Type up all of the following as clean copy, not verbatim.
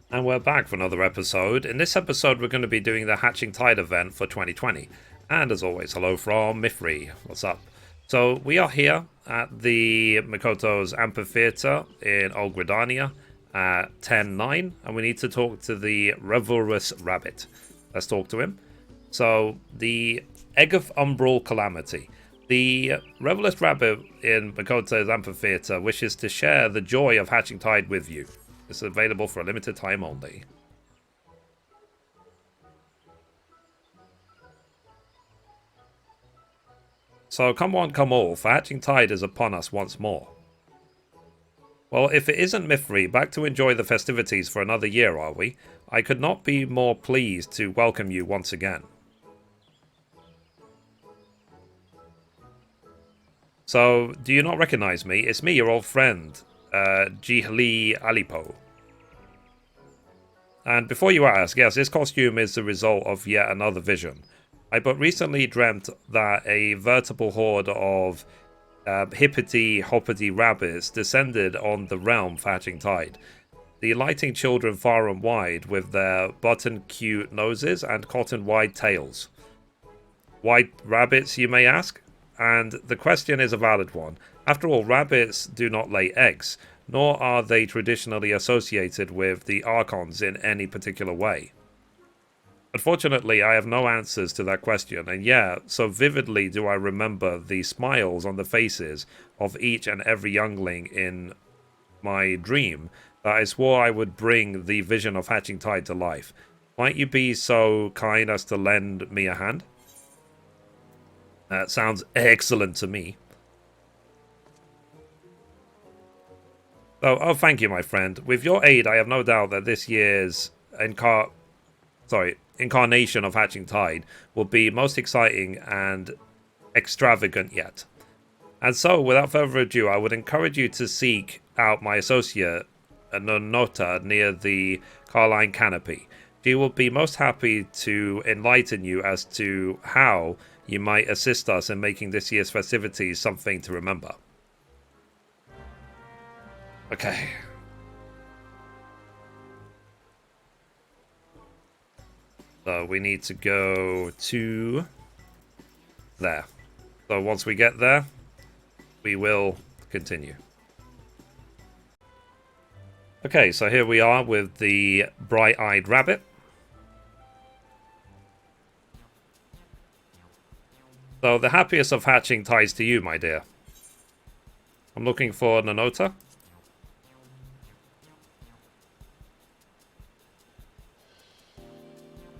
And we're back for another episode. In this episode, we're going to be doing the Hatching Tide event for 2020. And as always, hello from Mithrie. What's up? So we are here at the Mikoto's Amphitheater in Old Gridania at 10:09, and we need to talk to the Revelrous Rabbit. Let's talk to him. So, the Egg of Umbral Calamity. The Revelrous Rabbit in Mikoto's Amphitheater wishes to share the joy of Hatching Tide with you. It's available for a limited time only. So come one, come all, for Hatching Tide is upon us once more. Well, if it isn't Mithrie, back to enjoy the festivities for another year, are we? I could not be more pleased to welcome you once again. So, do you not recognize me? It's me, your old friend, Jihli Alipo. And before you ask, yes, this costume is the result of yet another vision. I but recently dreamt that a veritable horde of hippity-hoppity rabbits descended on the realm for Hatching Tide, delighting children far and wide with their button-cute noses and cotton-wide tails. White rabbits, you may ask? And the question is a valid one. After all, rabbits do not lay eggs, nor are they traditionally associated with the Archons in any particular way. Unfortunately, I have no answers to that question, and yeah, so vividly do I remember the smiles on the faces of each and every youngling in my dream that I swore I would bring the vision of Hatching Tide to life. Might you be so kind as to lend me a hand? That sounds excellent to me. Oh, thank you, my friend. With your aid, I have no doubt that this year's incarnation of Hatching Tide will be most exciting and extravagant yet. And so, without further ado, I would encourage you to seek out my associate, Nonota, near the Carline Canopy. She will be most happy to enlighten you as to how you might assist us in making this year's festivities something to remember. Okay. So we need to go to there. So once we get there, we will continue. Okay, so here we are with the bright-eyed rabbit. So the happiest of hatching ties to you, my dear. I'm looking for Nanota.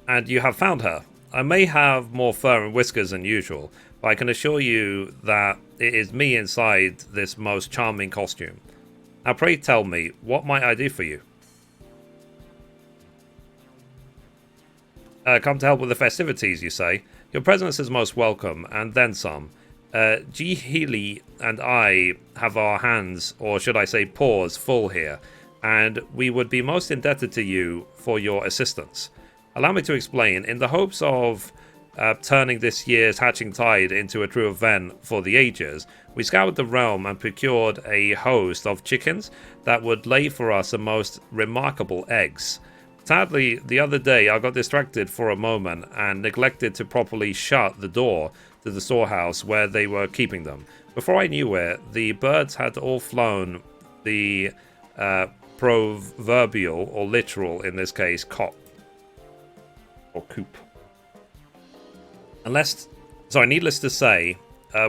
And you have found her. I may have more fur and whiskers than usual, but I can assure you that it is me inside this most charming costume. Now pray tell me, what might I do for you? Come to help with the festivities, you say? Your presence is most welcome, and then some. G. Healy and I have our hands, or should I say paws, full here, and we would be most indebted to you for your assistance. Allow me to explain. In the hopes of turning this year's Hatching Tide into a true event for the ages, we scoured the realm and procured a host of chickens that would lay for us the most remarkable eggs. Sadly, the other day I got distracted for a moment and neglected to properly shut the door to the storehouse where they were keeping them. Before I knew it, the birds had all flown the proverbial, or literal in this case, coop. Needless to say,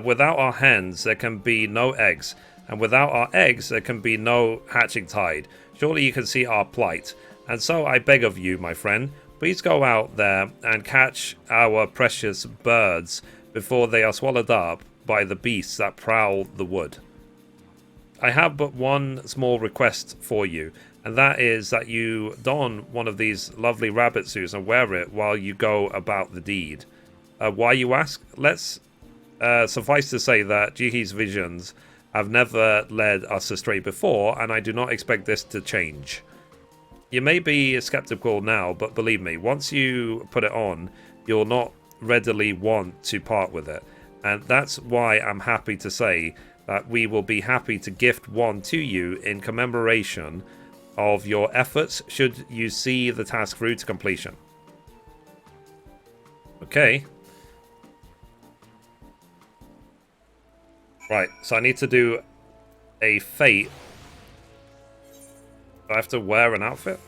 without our hens there can be no eggs, and without our eggs there can be no Hatching Tide. Surely you can see our plight. And so I beg of you, my friend, please go out there and catch our precious birds before they are swallowed up by the beasts that prowl the wood. I have but one small request for you, and that is that you don one of these lovely rabbit suits and wear it while you go about the deed. Why, you ask? Let's suffice to say that Jihi's visions have never led us astray before, and I do not expect this to change. You may be skeptical now, but believe me, once you put it on, you'll not readily want to part with it. And that's why I'm happy to say that we will be happy to gift one to you in commemoration of your efforts should you see the task through to completion. Okay. Right, so I need to do a fate. Do I have to wear an outfit?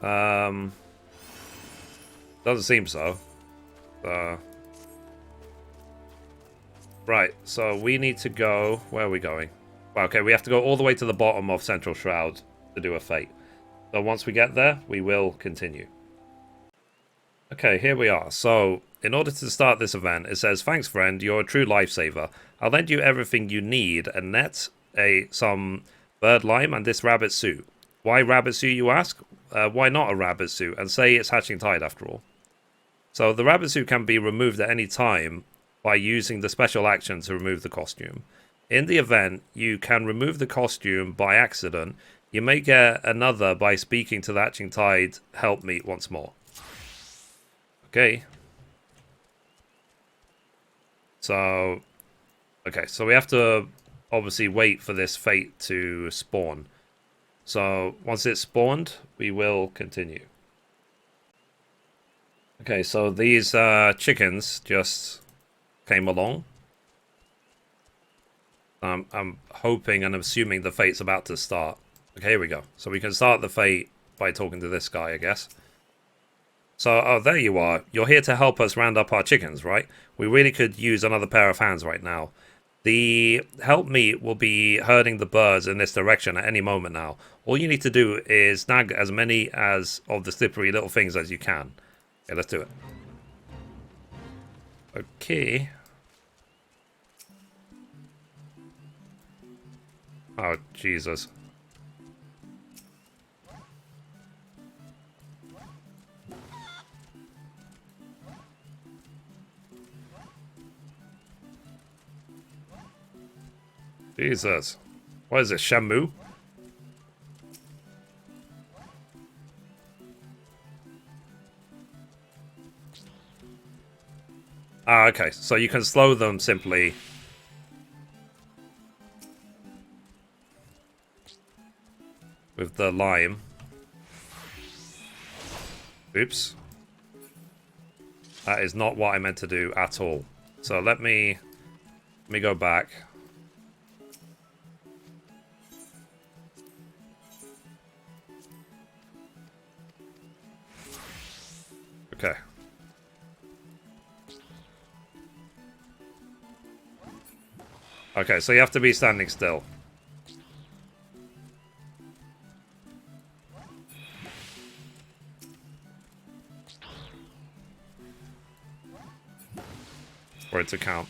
Doesn't seem so. Right, so we need to go... Where are we going? Well, okay, we have to go all the way to the bottom of Central Shroud to do a fate. So once we get there, we will continue. Okay, here we are. So, in order to start this event, it says, "Thanks, friend, you're a true lifesaver. I'll lend you everything you need, a net, some bird lime, and this rabbit suit." Why rabbit suit, you ask? Why not a rabbit suit? And say it's Hatching Tide, after all. So, the rabbit suit can be removed at any time by using the special action to remove the costume. In the event, you can remove the costume by accident. You may get another by speaking to the Hatching Tide helpmeet once more. Okay. So, okay, so we have to obviously wait for this fate to spawn. So, once it's spawned, we will continue. Okay, so these chickens just came along. I'm hoping and assuming the fate's about to start. Okay, here we go. So we can start the fate by talking to this guy, I guess. So, oh, there you are. You're here to help us round up our chickens, right? We really could use another pair of hands right now. The helpmeet will be herding the birds in this direction at any moment now. All you need to do is snag as many of the slippery little things as you can. Okay, let's do it. Okay. Oh, Jesus. Jesus. What is this, Shamu? Ah, okay. So you can slow them simply. With the lime. Oops. That is not what I meant to do at all. So let me go back. Okay. Okay, so you have to be standing still. For it to count.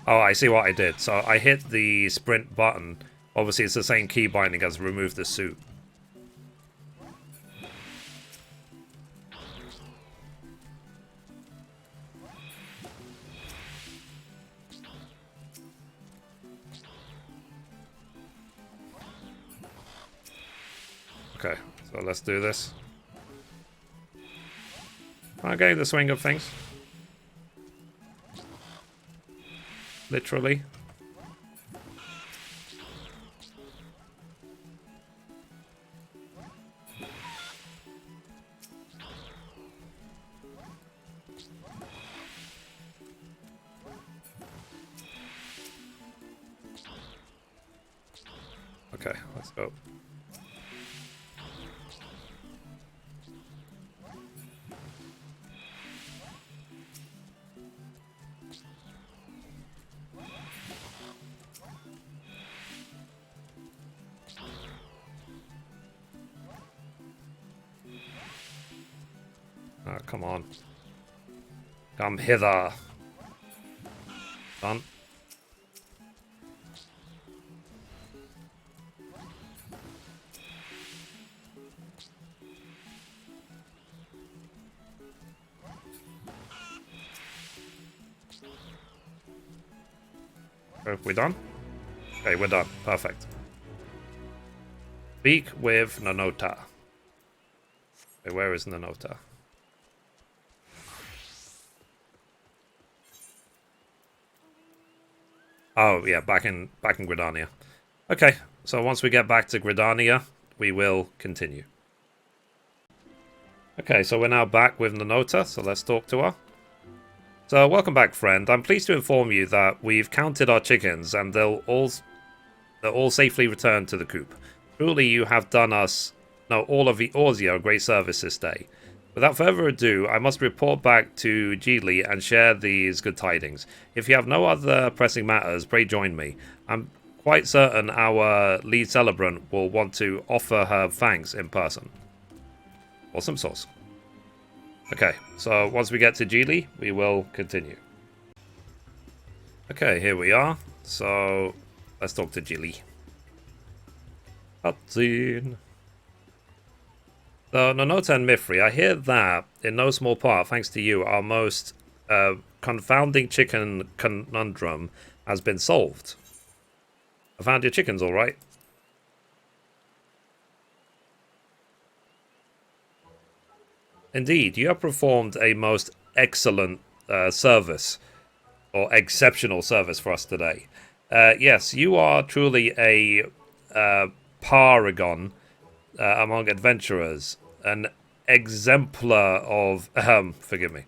Oh, I see what I did. So I hit the sprint button. Obviously, it's the same key binding as remove the suit. Okay, so let's do this. Okay, the swing of things. Literally. Okay, let's go. Oh, come on. Come hither. Done. Are we done? Okay, we're done. Perfect. Speak with Nanota. Okay, where is Nanota? Oh, yeah, back in Gridania. Okay, so once we get back to Gridania, we will continue. Okay, so we're now back with Nanota, so let's talk to her. So, welcome back, friend. I'm pleased to inform you that we've counted our chickens, and they'll all safely returned to the coop. Truly, you have done us, no, all of the Orzio a great service this day. Without further ado, I must report back to Geely and share these good tidings. If you have no other pressing matters, pray join me. I'm quite certain our lead celebrant will want to offer her thanks in person. Awesome sauce. Okay, so once we get to Geely, we will continue. Okay, here we are. So, let's talk to Geely. Cutscene. So, Nanota and Mithrie, I hear that, in no small part, thanks to you, our most confounding chicken conundrum has been solved. I found your chickens, alright? Indeed, you have performed a most excellent service, or exceptional service for us today. Yes, you are truly a paragon among adventurers, an exemplar of... forgive me.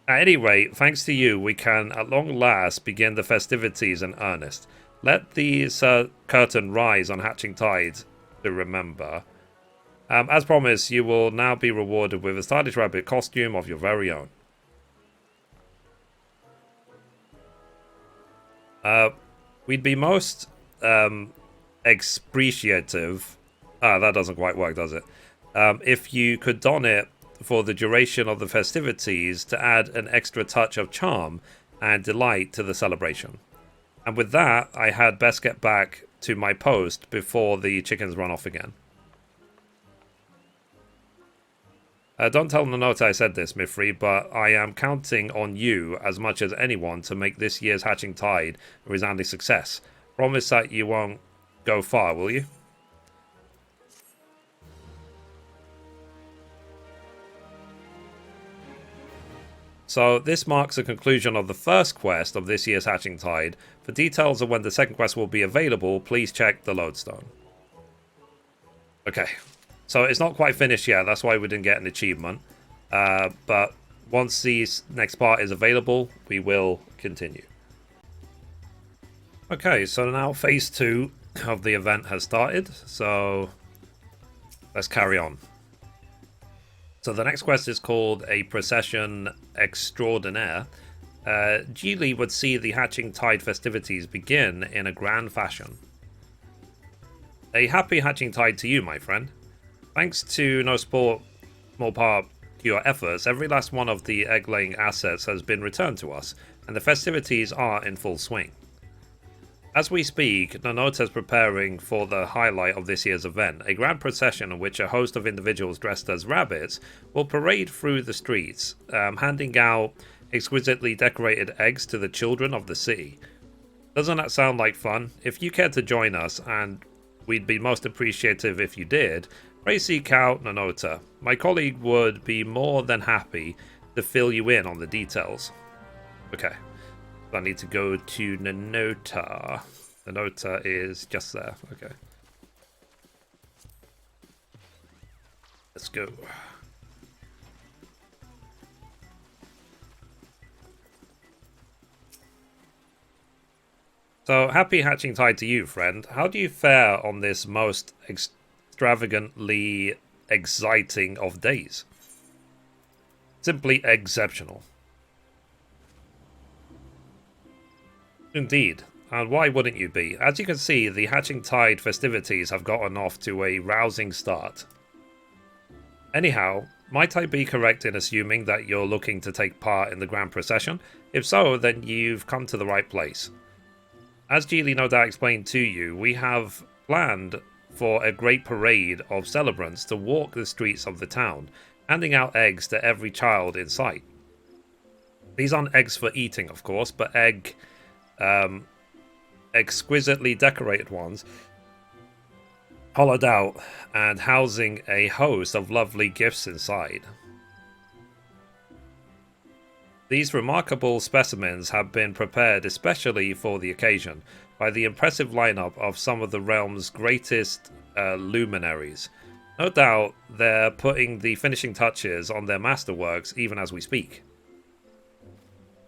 At any rate, thanks to you, we can at long last begin the festivities in earnest. Let the curtain rise on Hatching Tide to remember. As promised, you will now be rewarded with a stylish rabbit costume of your very own. We'd be most expreciative. That doesn't quite work, does it? If you could don it for the duration of the festivities to add an extra touch of charm and delight to the celebration. And with that, I had best get back to my post before the chickens run off again. Don't tell Nanota I said this, Mithrie, but I am counting on you as much as anyone to make this year's Hatching Tide a resounding success. Promise that you won't go far, will you? So this marks the conclusion of the first quest of this year's Hatching Tide. For details of when the second quest will be available, please check the lodestone. Okay. So it's not quite finished yet, that's why we didn't get an achievement. But once the next part is available, we will continue. Okay, so now phase 2 of the event has started, so let's carry on. So the next quest is called A Procession Extraordinaire. Geely would see the Hatching Tide festivities begin in a grand fashion. A happy Hatching Tide to you, my friend. Thanks to no small part to your efforts, every last one of the egg-laying assets has been returned to us, and the festivities are in full swing. As we speak, Nanota is preparing for the highlight of this year's event, a grand procession in which a host of individuals dressed as rabbits will parade through the streets, handing out exquisitely decorated eggs to the children of the city. Doesn't that sound like fun? If you care to join us, and we'd be most appreciative if you did, pray seek out Nanota. My colleague would be more than happy to fill you in on the details. Okay. I need to go to Nanota. Nanota is just there. Okay. Let's go. So, happy Hatching Tide to you, friend. How do you fare on this most extravagantly exciting of days? Simply exceptional. Indeed, and why wouldn't you be? As you can see, the Hatching Tide festivities have gotten off to a rousing start. Anyhow, might I be correct in assuming that you're looking to take part in the grand procession? If so, then you've come to the right place. As Geely no doubt explained to you, we have planned for a great parade of celebrants to walk the streets of the town, handing out eggs to every child in sight. These aren't eggs for eating, of course, but exquisitely decorated ones, hollowed out and housing a host of lovely gifts inside. These remarkable specimens have been prepared especially for the occasion by the impressive lineup of some of the realm's greatest luminaries. No doubt they're putting the finishing touches on their masterworks even as we speak.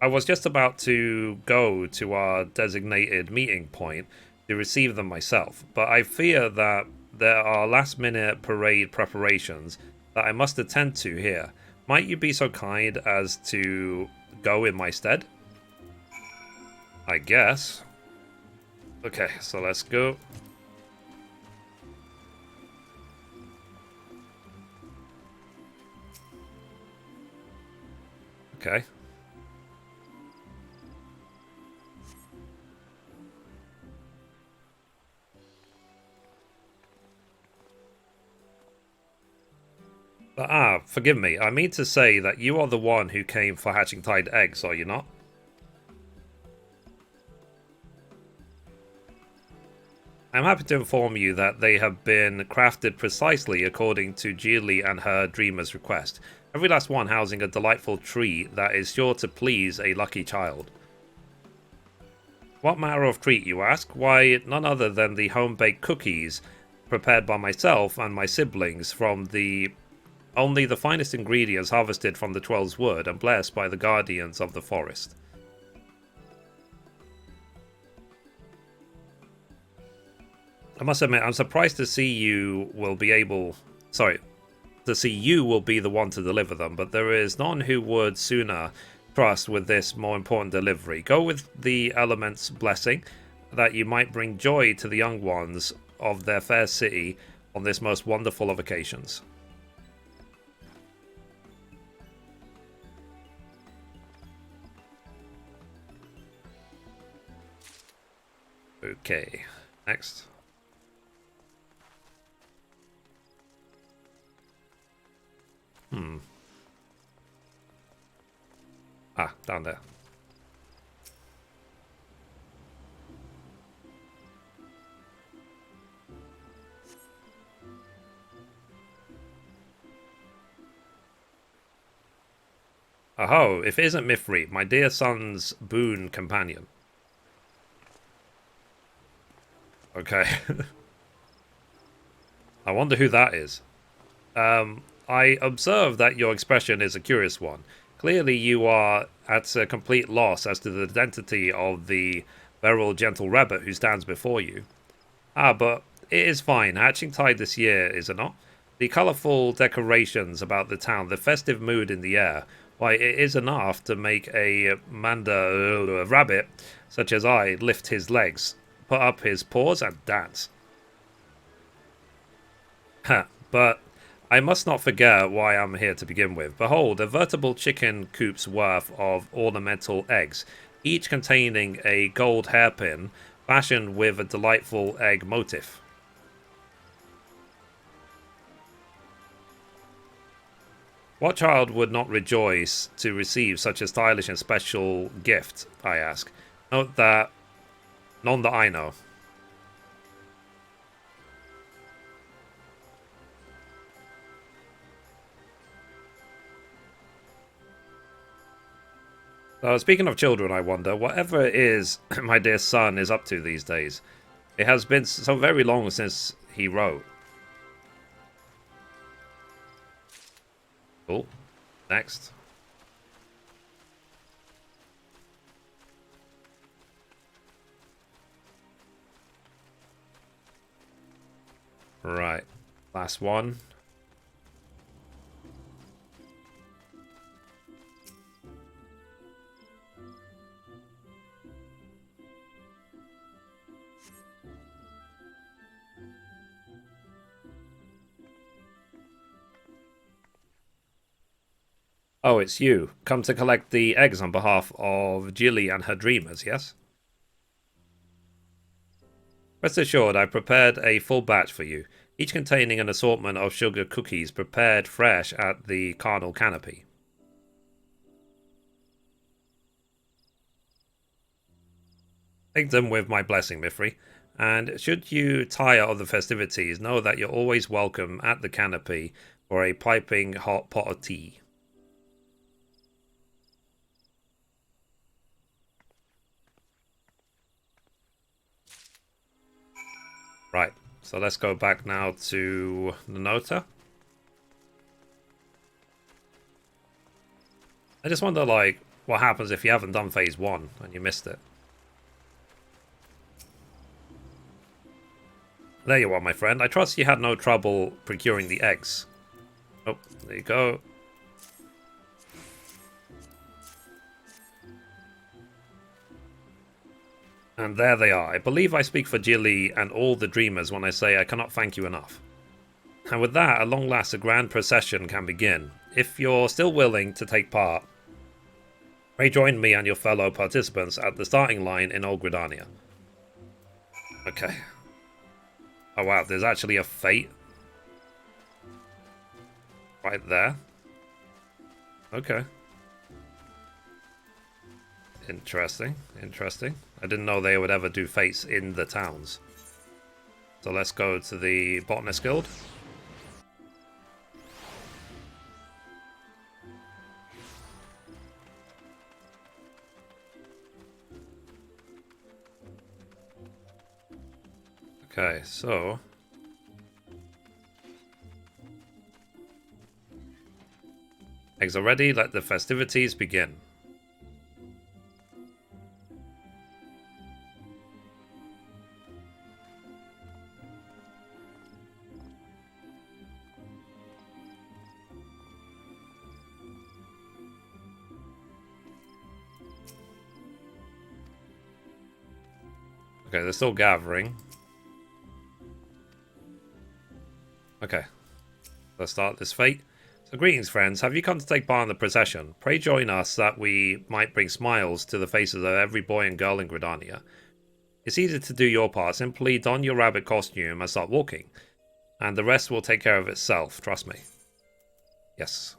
I was just about to go to our designated meeting point to receive them myself, but I fear that there are last-minute parade preparations that I must attend to here. Might you be so kind as to go in my stead? I guess. Okay, so let's go. Okay. Forgive me. I mean to say that you are the one who came for hatching tide eggs, are you not? I'm happy to inform you that they have been crafted precisely according to Geely and her dreamer's request. Every last one housing a delightful treat that is sure to please a lucky child. What manner of treat, you ask? Why, none other than the home-baked cookies prepared by myself and my siblings from only the finest ingredients harvested from the Twelve's wood and blessed by the guardians of the forest. I must admit, I'm surprised to see you will be the one to deliver them, but there is none who would sooner trust with this more important delivery. Go with the element's blessing, that you might bring joy to the young ones of their fair city on this most wonderful of occasions. Okay, next. Down there. Oh, if it isn't Mithrie, my dear son's boon companion. Okay. I wonder who that is. I observe that your expression is a curious one. Clearly you are at a complete loss as to the identity of the feral gentle rabbit who stands before you. But it is fine. Hatching tide this year, is it not? The colourful decorations about the town, the festive mood in the air, why, it is enough to make a rabbit such as I lift his legs, put up his paws and dance. But I must not forget why I'm here to begin with. Behold, a veritable chicken coop's worth of ornamental eggs, each containing a gold hairpin fashioned with a delightful egg motif. What child would not rejoice to receive such a stylish and special gift, I ask? None that I know. Speaking of children, I wonder, whatever it is my dear son is up to these days. It has been so very long since he wrote. Cool. Next. Right. Last one. Oh, it's you. Come to collect the eggs on behalf of Jilly and her dreamers, yes? Rest assured, I've prepared a full batch for you, each containing an assortment of sugar cookies prepared fresh at the carnal canopy. Take them with my blessing, Mithrie, and should you tire of the festivities, know that you're always welcome at the canopy for a piping hot pot of tea. Right, so let's go back now to the Nota. I just wonder, like, what happens if you haven't done phase 1 and you missed it. There you are, my friend. I trust you had no trouble procuring the eggs. Oh, there you go. And there they are. I believe I speak for Jilly and all the dreamers when I say I cannot thank you enough. And with that, at long last, a grand procession can begin. If you're still willing to take part, pray join me and your fellow participants at the starting line in Old Gridania. Okay. Oh wow, there's actually a fate right there. Okay. Interesting, interesting. I didn't know they would ever do fates in the towns. So let's go to the Botanist Guild. Okay, so... eggs are ready, let the festivities begin. Okay, they're still gathering. Okay, let's start this fate. So greetings, friends. Have you come to take part in the procession? Pray join us that we might bring smiles to the faces of every boy and girl in Gridania. It's easy to do your part. Simply don your rabbit costume and start walking. And the rest will take care of itself, trust me. Yes.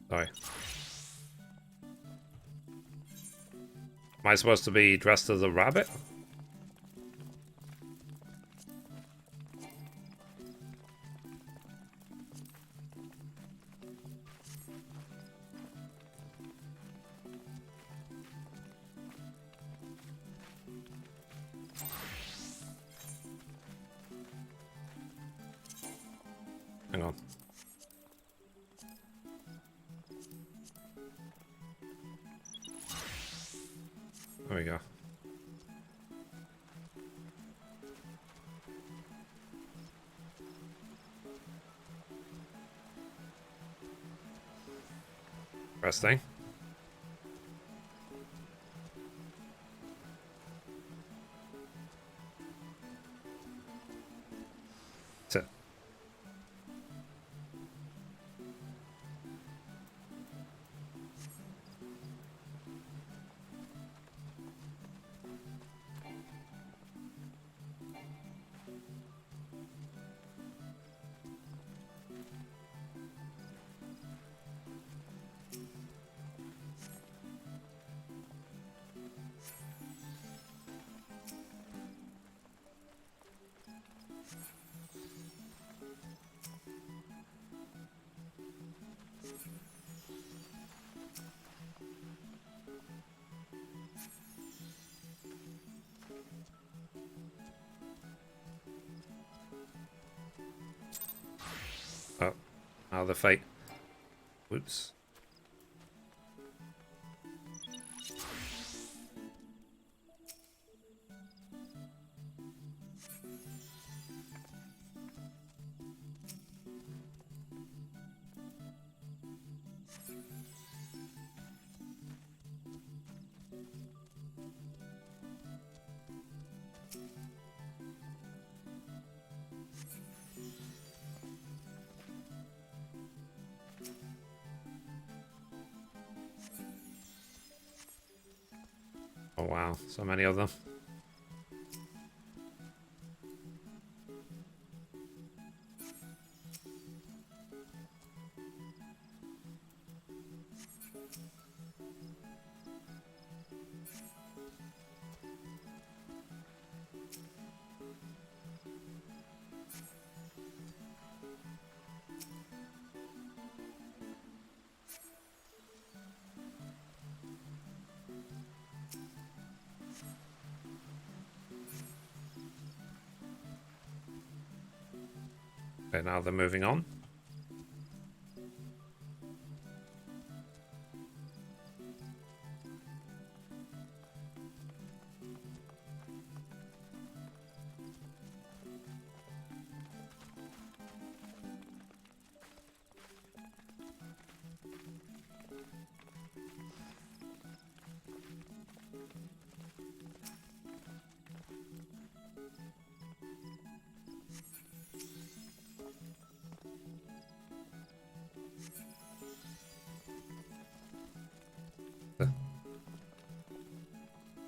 Sorry. Am I supposed to be dressed as a rabbit? Hang on. There we go. Interesting. Sit. Oh, now the fate. Whoops. Oh wow, so many of them. Okay, now they're moving on.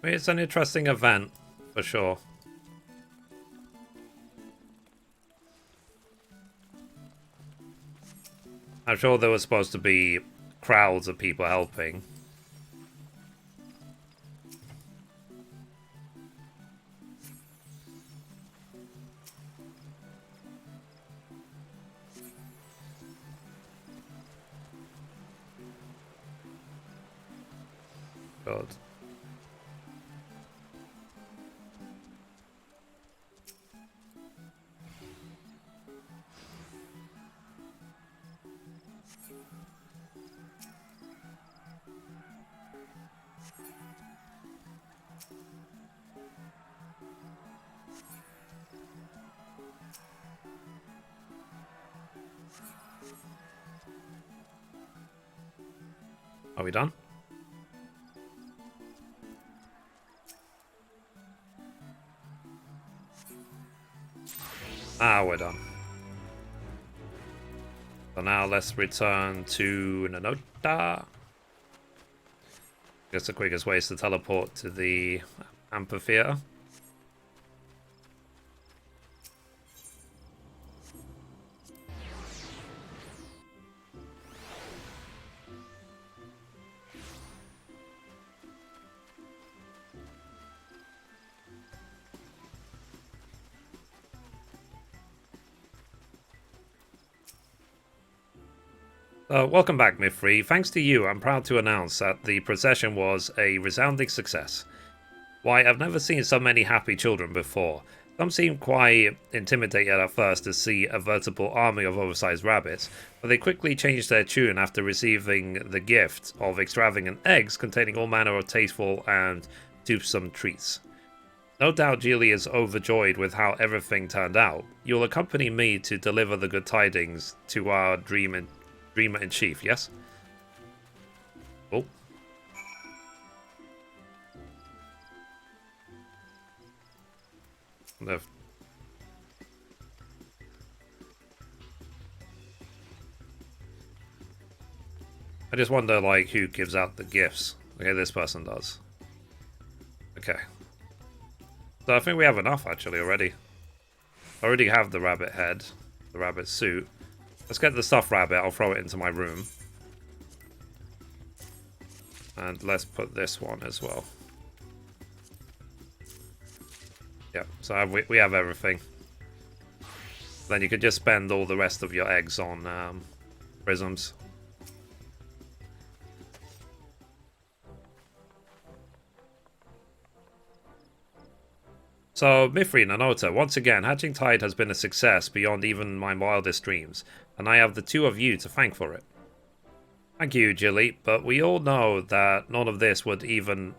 I mean, it's an interesting event, for sure. I'm sure there was supposed to be crowds of people helping. God. Are we done? Ah, we're done. So now let's return to Nanota. Guess the quickest way is to teleport to the amphitheater. Welcome back, Mithrie. Thanks to you, I'm proud to announce that the procession was a resounding success. Why, I've never seen so many happy children before. Some seemed quite intimidated at first to see a veritable army of oversized rabbits, but they quickly changed their tune after receiving the gift of extravagant eggs containing all manner of tasteful and toothsome treats. No doubt Geely is overjoyed with how everything turned out. You'll accompany me to deliver the good tidings to our dreamer in chief, yes? Oh. I just wonder, like, who gives out the gifts. Okay, this person does. Okay. So I think we have enough, actually, already. I already have the rabbit head, the rabbit suit. Let's get the stuffed rabbit. I'll throw it into my room. And let's put this one as well. Yep, so we have everything. Then you could just spend all the rest of your eggs on prisms. So, Mithrie and Nanota, once again, Hatching Tide has been a success beyond even my wildest dreams, and I have the two of you to thank for it. Thank you, Jilly, but we all know that none of this would even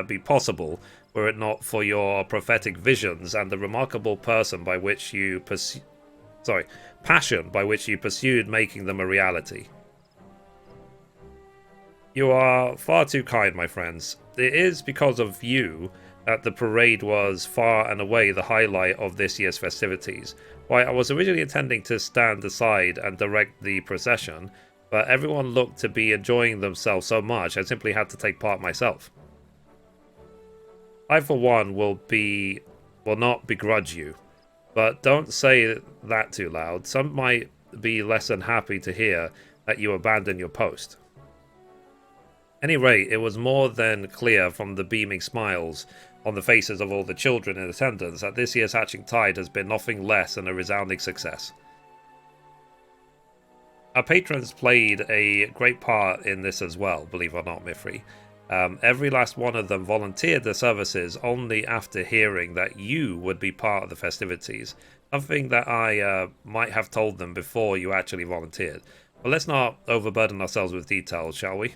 be possible were it not for your prophetic visions and the remarkable passion by which you pursued making them a reality. You are far too kind, my friends. It is because of you that the parade was far and away the highlight of this year's festivities. Why, I was originally intending to stand aside and direct the procession, but everyone looked to be enjoying themselves so much I simply had to take part myself. I, for one, will not begrudge you. But don't say that too loud. Some might be less than happy to hear that you abandoned your post. Any rate, it was more than clear from the beaming smiles on the faces of all the children in attendance that this year's Hatching Tide has been nothing less than a resounding success. Our patrons played a great part in this as well, believe it or not, Mithrie. Every last one of them volunteered their services only after hearing that you would be part of the festivities, something that I might have told them before you actually volunteered. But let's not overburden ourselves with details, shall we?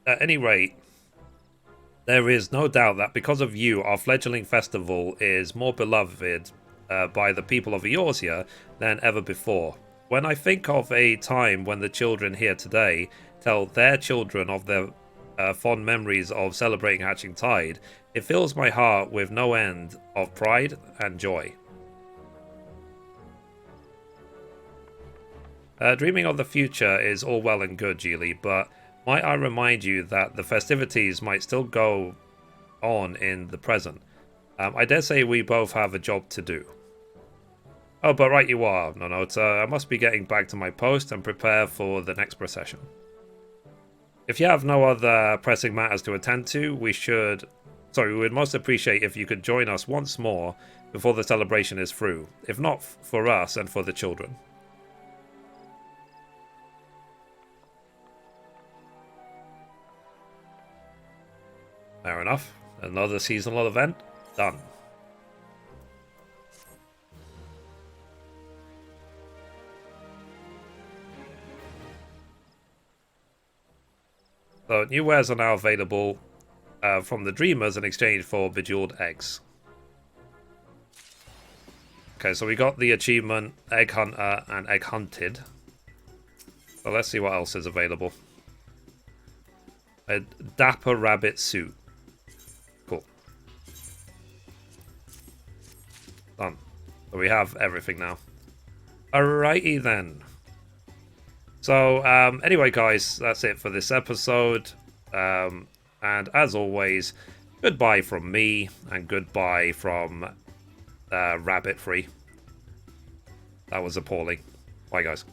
At any rate, there is no doubt that because of you, our fledgling festival is more beloved by the people of Eorzea than ever before. When I think of a time when the children here today tell their children of their fond memories of celebrating Hatching Tide, it fills my heart with no end of pride and joy. Dreaming of the future is all well and good, Geely, but might I remind you that the festivities might still go on in the present. I dare say we both have a job to do. Oh, but right you are, Nonota. I must be getting back to my post and prepare for the next procession. If you have no other pressing matters to attend to, we would most appreciate if you could join us once more before the celebration is through, if not for us and for the children. Fair enough. Another seasonal event? Done. So, new wares are now available from the Dreamers in exchange for Bejeweled Eggs. Okay, so we got the achievement Egg Hunter and Egg Hunted. So let's see what else is available. A Dapper Rabbit Suit. Cool. Done. So we have everything now. Alrighty then. So, anyway, guys, that's it for this episode. And as always, goodbye from me, and goodbye from Rabbit Free. That was appalling. Bye, guys.